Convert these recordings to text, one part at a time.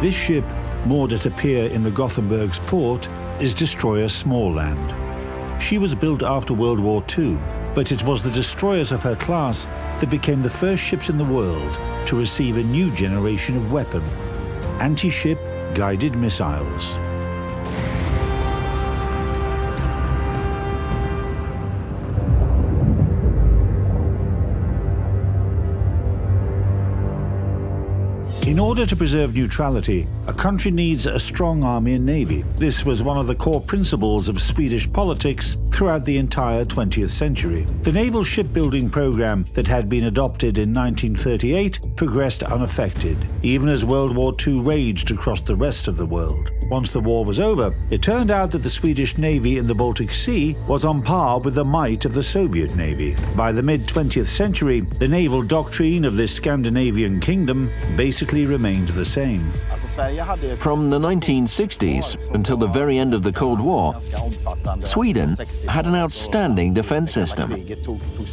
This ship, moored at a pier in the Gothenburg's port, is destroyer Småland. She was built after World War II, but it was the destroyers of her class that became the first ships in the world to receive a new generation of weapon: anti-ship guided missiles. In order to preserve neutrality, a country needs a strong army and navy. This was one of the core principles of Swedish politics throughout the entire 20th century. The naval shipbuilding program that had been adopted in 1938 progressed unaffected, even as World War II raged across the rest of the world. Once the war was over, it turned out that the Swedish Navy in the Baltic Sea was on par with the might of the Soviet Navy. By the mid-20th century, the naval doctrine of this Scandinavian kingdom basically remained the same. From the 1960s until the very end of the Cold War, Sweden had an outstanding defense system,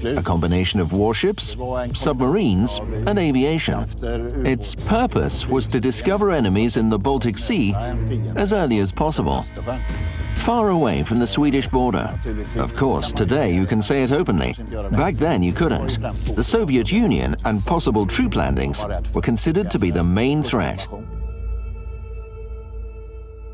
a combination of warships, submarines, and aviation. Its purpose was to discover enemies in the Baltic Sea as early as possible, far away from the Swedish border. Of course, today you can say it openly. Back then you couldn't. The Soviet Union and possible troop landings were considered to be the main threat.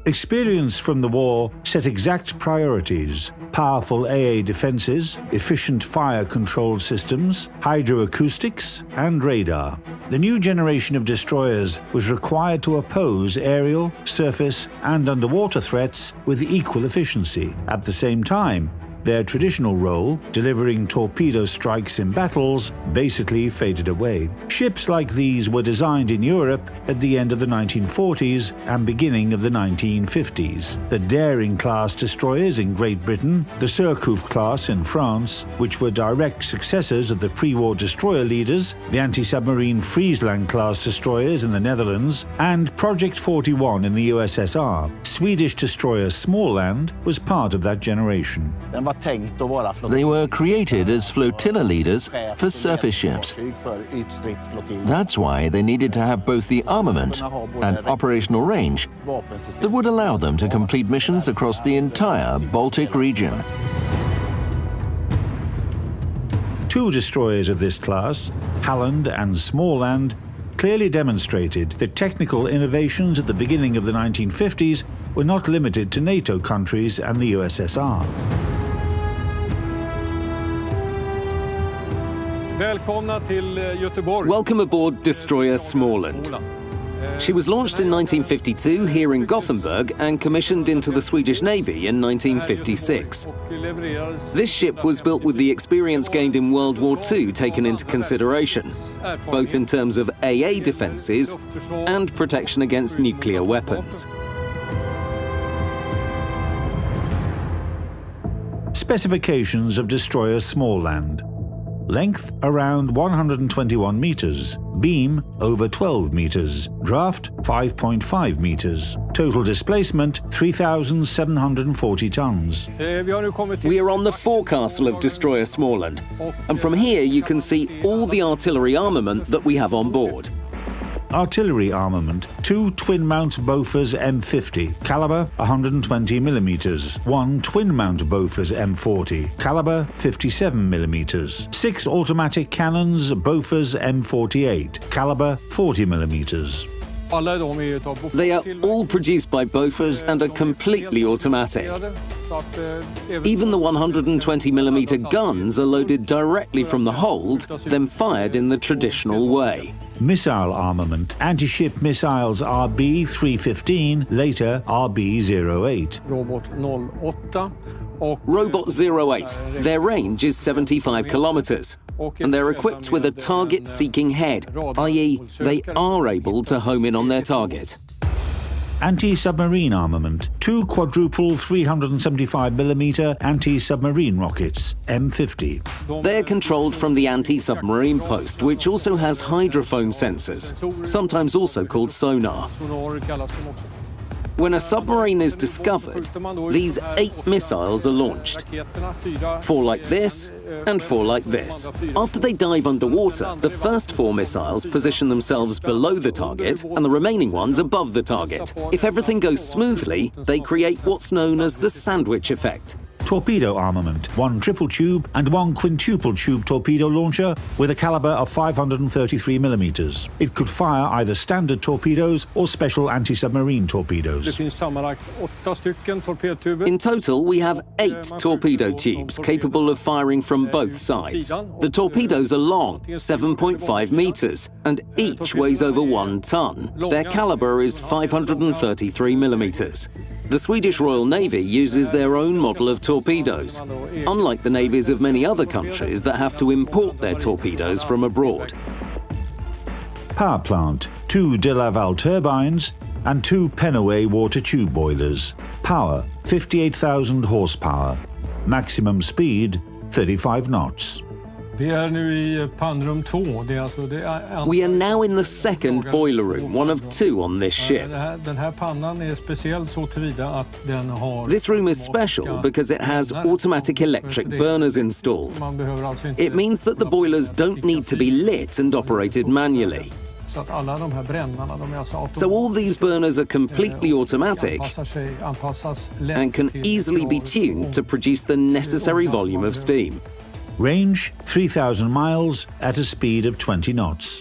Experience from the war set exact priorities: powerful AA defenses, efficient fire-controlled systems, hydroacoustics, and radar. The new generation of destroyers was required to oppose aerial, surface, and underwater threats with equal efficiency. At the same time, their traditional role, delivering torpedo strikes in battles, basically faded away. Ships like these were designed in Europe at the end of the 1940s and beginning of the 1950s. The Daring-class destroyers in Great Britain, the Surcouf class in France, which were direct successors of the pre-war destroyer leaders, the anti-submarine Friesland-class destroyers in the Netherlands, and Project 41 in the USSR. Swedish destroyer Småland was part of that generation. They were created as flotilla leaders for surface ships. That's why they needed to have both the armament and operational range that would allow them to complete missions across the entire Baltic region. Two destroyers of this class, Halland and Småland, clearly demonstrated that technical innovations at the beginning of the 1950s were not limited to NATO countries and the USSR. Welcome aboard destroyer Småland. She was launched in 1952 here in Gothenburg and commissioned into the Swedish Navy in 1956. This ship was built with the experience gained in World War II taken into consideration, both in terms of AA defences and protection against nuclear weapons. Specifications of destroyer Småland. Length around 121 meters, beam over 12 meters, draft 5.5 meters, total displacement 3,740 tons. We are on the forecastle of destroyer Småland, and from here you can see all the artillery armament that we have on board. Artillery armament: 2 twin-mount Bofors M50, caliber 120 mm, 1 twin-mount Bofors M40, caliber 57 mm, 6 automatic cannons Bofors M48, caliber 40 mm. They are all produced by Bofors and are completely automatic. Even the 120mm guns are loaded directly from the hold, then fired in the traditional way. Missile armament: anti-ship missiles RB-315, later RB-08. Robot 08. Their range is 75 kilometers, and they're equipped with a target-seeking head, i.e. they are able to home in on their target. Anti-submarine armament: 2 quadruple 375mm anti-submarine rockets, M50. They're controlled from the anti-submarine post, which also has hydrophone sensors, sometimes also called sonar. When a submarine is discovered, these 8 missiles are launched. 4 like this and 4 like this. After they dive underwater, the first 4 missiles position themselves below the target and the remaining ones above the target. If everything goes smoothly, they create what's known as the sandwich effect. Torpedo armament, 1 triple tube and 1 quintuple tube torpedo launcher with a caliber of 533 millimeters. It could fire either standard torpedoes or special anti-submarine torpedoes. In total, we have 8 torpedo tubes capable of firing from both sides. The torpedoes are long, 7.5 meters, and each weighs over 1 ton. Their caliber is 533 millimeters. The Swedish Royal Navy uses their own model of torpedoes, unlike the navies of many other countries that have to import their torpedoes from abroad. Power plant, 2 de Laval turbines and 2 Pennaway water tube boilers. Power, 58,000 horsepower. Maximum speed, 35 knots. We are now in the second boiler room, one of 2 on this ship. This room is special because it has automatic electric burners installed. It means that the boilers don't need to be lit and operated manually. So all these burners are completely automatic and can easily be tuned to produce the necessary volume of steam. Range, 3,000 miles at a speed of 20 knots.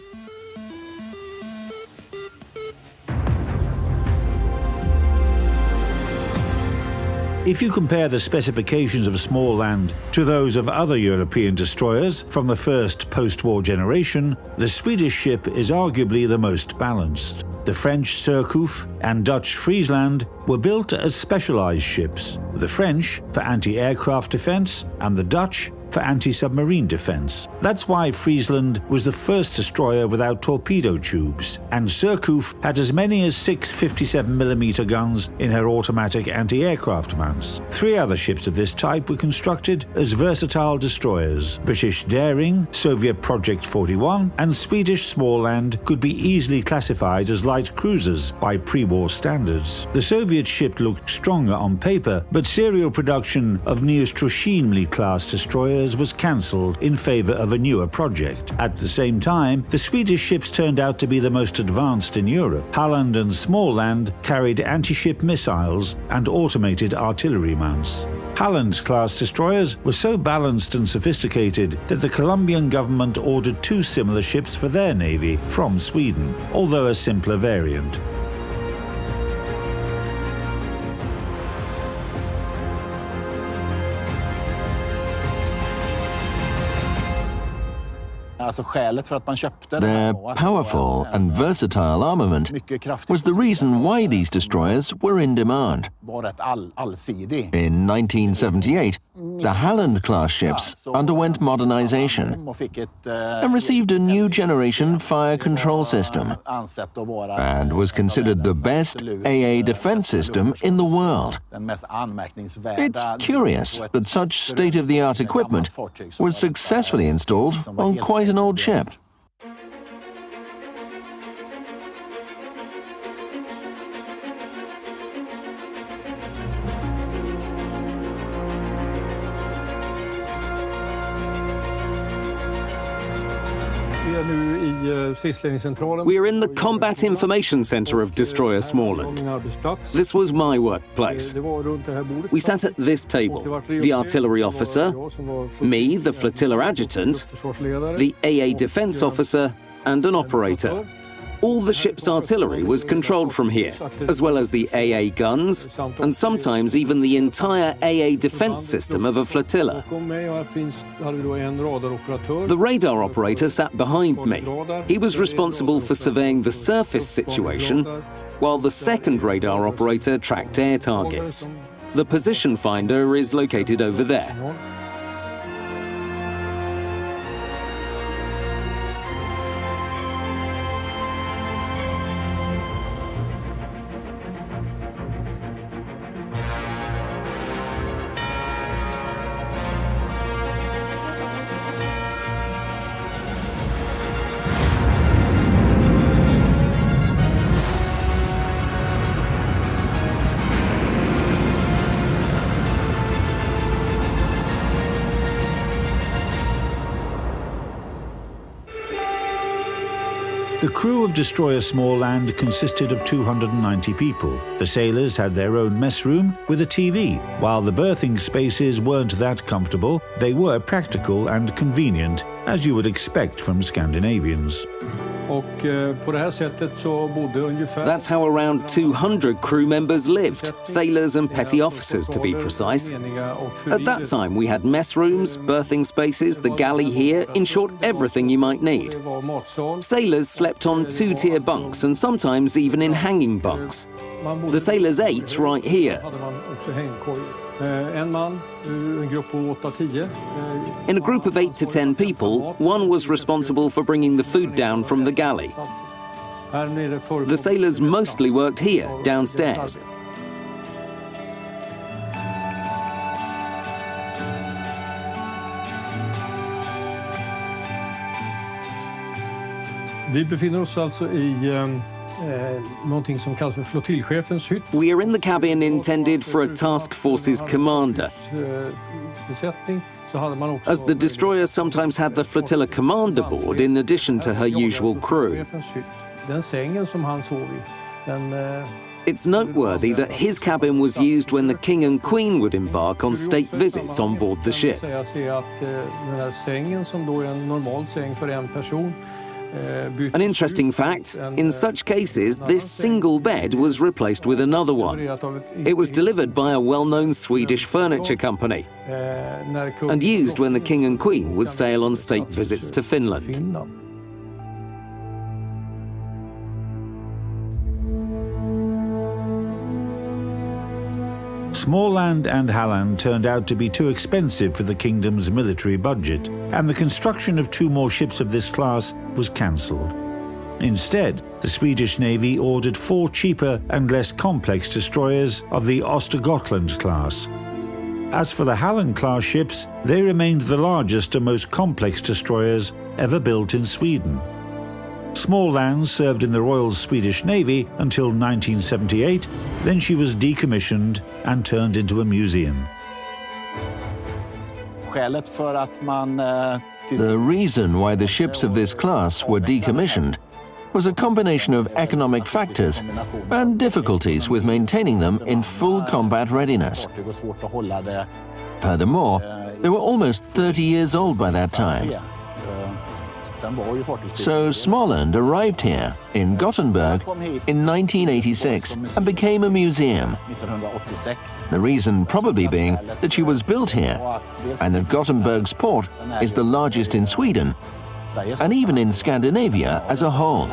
If you compare the specifications of Småland to those of other European destroyers from the first post-war generation, the Swedish ship is arguably the most balanced. The French Surcouf and Dutch Friesland were built as specialized ships, the French for anti-aircraft defense and the Dutch for anti-submarine defense. That's why Friesland was the first destroyer without torpedo tubes, and Surcouf had as many as 6 57mm guns in her automatic anti-aircraft mounts. 3 other ships of this type were constructed as versatile destroyers. British Daring, Soviet Project 41, and Swedish Småland could be easily classified as light cruisers by pre-war standards. The Soviet ship looked stronger on paper, but serial production of Neostrozhimli-class destroyers was cancelled in favour of a newer project. At the same time, the Swedish ships turned out to be the most advanced in Europe. Halland and Småland carried anti-ship missiles and automated artillery mounts. Halland-class destroyers were so balanced and sophisticated that the Colombian government ordered 2 similar ships for their navy from Sweden, although a simpler variant. Their powerful and versatile armament was the reason why these destroyers were in demand. In 1978, the Halland-class ships underwent modernization and received a new generation fire control system and was considered the best AA defense system in the world. It's curious that such state-of-the-art equipment was successfully installed on quite an old ship. We are in the Combat Information Center of Destroyer Småland. This was my workplace. We sat at this table, the artillery officer, me, the flotilla adjutant, the AA defense officer, and an operator. All the ship's artillery was controlled from here, as well as the AA guns, and sometimes even the entire AA defense system of a flotilla. The radar operator sat behind me. He was responsible for surveying the surface situation, while the second radar operator tracked air targets. The position finder is located over there. The crew of destroyer Småland consisted of 290 people. The sailors had their own mess room with a TV. While the berthing spaces weren't that comfortable, they were practical and convenient, as you would expect from Scandinavians. That's how around 200 crew members lived, sailors and petty officers to be precise. At that time we had mess rooms, berthing spaces, the galley here, in short everything you might need. Sailors slept on two-tier bunks and sometimes even in hanging bunks. The sailors ate right here. In a group of 8 to 10 people, one was responsible for bringing the food down from the galley. The sailors mostly worked here, downstairs. Vi befinner oss alltså i någonting som kallas för flottiljchefens hytt. We are in the cabin intended for a task force's commander. As the destroyer sometimes had the flotilla commander aboard in addition to her usual crew. Den sängen som han sov i, It's noteworthy that his cabin was used when the king and queen would embark on state visits on board the ship. Den här sängen som då är en normal säng för en person. An interesting fact, in such cases, this single bed was replaced with another one. It was delivered by a well-known Swedish furniture company and used when the king and queen would sail on state visits to Finland. Småland and Halland turned out to be too expensive for the kingdom's military budget, and the construction of 2 more ships of this class was cancelled. Instead, the Swedish Navy ordered 4 cheaper and less complex destroyers of the Östergötland class. As for the Halland-class ships, they remained the largest and most complex destroyers ever built in Sweden. Småland served in the Royal Swedish Navy until 1978, then she was decommissioned and turned into a museum. The reason why the ships of this class were decommissioned was a combination of economic factors and difficulties with maintaining them in full combat readiness. Furthermore, they were almost 30 years old by that time. So Småland arrived here in Gothenburg in 1986 and became a museum. The reason probably being that she was built here and that Gothenburg's port is the largest in Sweden and even in Scandinavia as a whole.